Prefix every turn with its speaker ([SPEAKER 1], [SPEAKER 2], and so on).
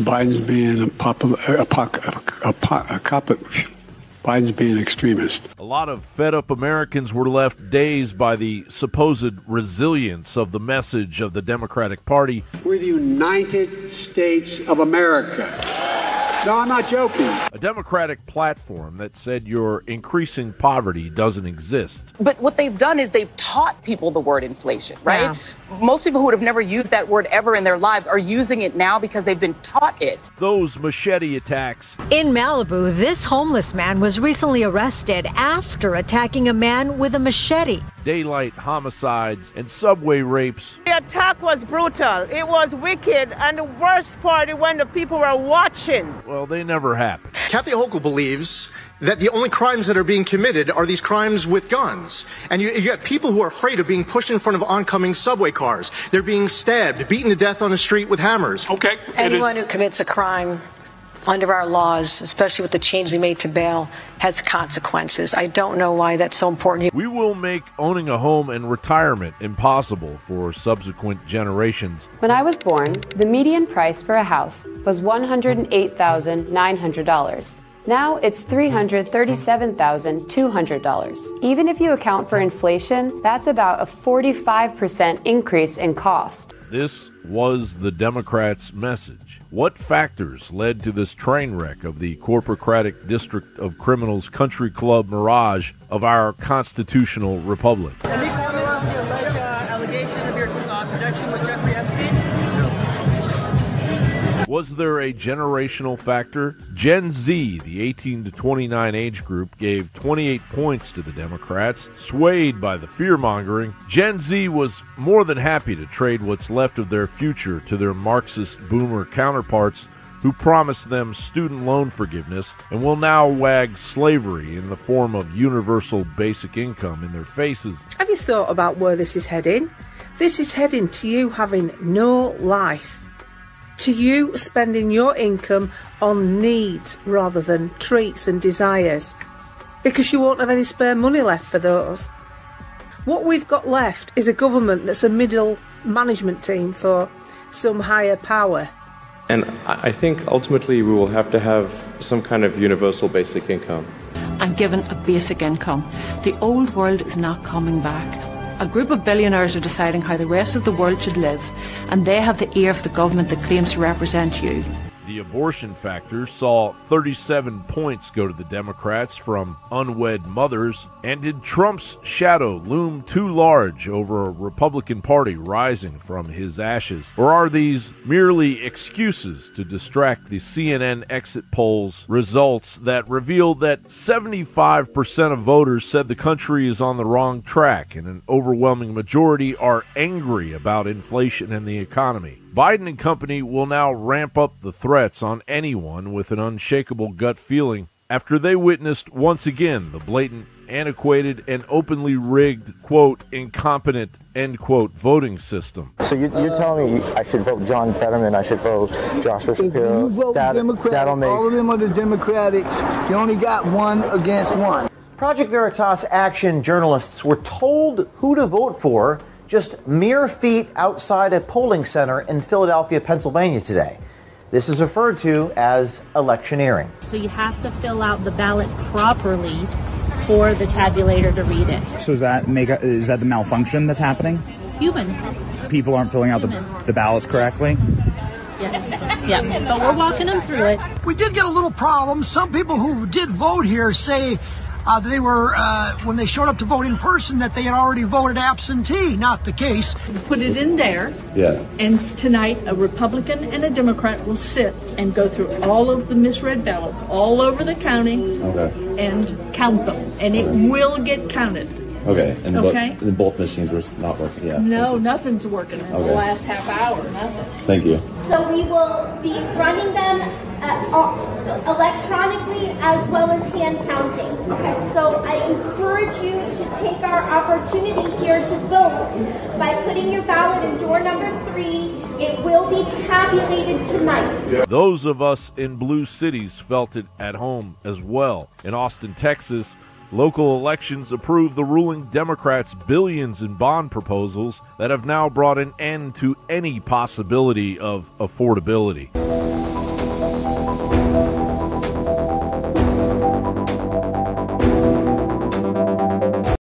[SPEAKER 1] Biden's being Biden's being extremist.
[SPEAKER 2] A lot of fed-up Americans were left dazed by the supposed resilience of the message of the Democratic Party.
[SPEAKER 1] We're the United States of America. No, I'm not joking.
[SPEAKER 2] A Democratic platform that said your increasing poverty doesn't exist.
[SPEAKER 3] But what they've done is they've taught people the word inflation, right? Yeah. Most people who would have never used that word ever in their lives are using it now because they've been taught it.
[SPEAKER 2] Those machete attacks.
[SPEAKER 4] In Malibu, this homeless man was recently arrested after attacking a man with a machete.
[SPEAKER 2] Daylight homicides and subway rapes.
[SPEAKER 5] The attack was brutal. It was wicked. And the worst part is when the people were watching.
[SPEAKER 2] Well, they never happened.
[SPEAKER 6] Kathy Hochul believes that the only crimes that are being committed are these crimes with guns. And you got people who are afraid of being pushed in front of oncoming subway cars. They're being stabbed, beaten to death on the street with hammers.
[SPEAKER 7] Okay.
[SPEAKER 8] Anyone who commits a crime under our laws, especially with the change they made to bail, has consequences. I don't know why that's so important.
[SPEAKER 2] We will make owning a home and retirement impossible for subsequent generations.
[SPEAKER 9] When I was born, the median price for a house was $108,900. Now it's $337,200. Even if you account for inflation, that's about a 45% increase in cost.
[SPEAKER 2] This was the Democrats' message. What factors led to this train wreck of the corporocratic District of Criminals country club mirage of our constitutional republic?
[SPEAKER 10] Any comments on the alleged allegation of your connection with Jeffrey Epstein?
[SPEAKER 2] Was there a generational factor? Gen Z, the 18 to 29 age group, gave 28 points to the Democrats. Swayed by the fear-mongering, Gen Z was more than happy to trade what's left of their future to their Marxist boomer counterparts who promised them student loan forgiveness and will now wag slavery in the form of universal basic income in their faces.
[SPEAKER 5] Have you thought about where this is heading? This is heading to you having no life. To you spending your income on needs rather than treats and desires, because you won't have any spare money left for those. What we've got left is a government that's a middle management team for some higher power.
[SPEAKER 11] And I think ultimately we will have to have some kind of universal basic income.
[SPEAKER 12] And given a basic income, the old world is not coming back. A group of billionaires are deciding how the rest of the world should live, and they have the ear of the government that claims to represent you.
[SPEAKER 2] The abortion factor saw 37 points go to the Democrats from unwed mothers. And did Trump's shadow loom too large over a Republican Party rising from his ashes? Or are these merely excuses to distract the CNN exit polls results that revealed that 75% of voters said the country is on the wrong track and an overwhelming majority are angry about inflation and the economy? Biden and company will now ramp up the threats on anyone with an unshakable gut feeling after they witnessed once again the blatant, antiquated, and openly rigged, quote, incompetent, end quote, voting system.
[SPEAKER 13] So you're telling me I should vote John Fetterman, I should vote Joshua Shapiro?
[SPEAKER 14] If you vote Democrat, all of them are the Democrats. You only got one against one.
[SPEAKER 15] Project Veritas Action journalists were told who to vote for just mere feet outside a polling center in Philadelphia, Pennsylvania today. This is referred to as electioneering.
[SPEAKER 16] So you have to fill out the ballot properly for the tabulator to read it.
[SPEAKER 17] So is that the malfunction that's happening?
[SPEAKER 16] Human.
[SPEAKER 17] People aren't filling out the ballots correctly?
[SPEAKER 16] Yes. Yeah. But we're walking them through it.
[SPEAKER 18] We did get a little problem. Some people who did vote here say they were, when they showed up to vote in person, that they had already voted absentee. Not the case.
[SPEAKER 19] Put it in there. Yeah. And tonight, a Republican and a Democrat will sit and go through all of the misread ballots all over the county and count them. And it will get counted.
[SPEAKER 20] Okay. And both machines were not working. Yeah.
[SPEAKER 19] No, nothing's working in the last half hour. Nothing.
[SPEAKER 20] Thank you.
[SPEAKER 4] So we will be running them electronically as well as hand counting. Okay. So I encourage you to take our opportunity here to vote by putting your ballot in door number 3. It will be tabulated tonight.
[SPEAKER 2] Those of us in blue cities felt it at home as well. In Austin, Texas, local elections approved the ruling Democrats' billions in bond proposals that have now brought an end to any possibility of affordability.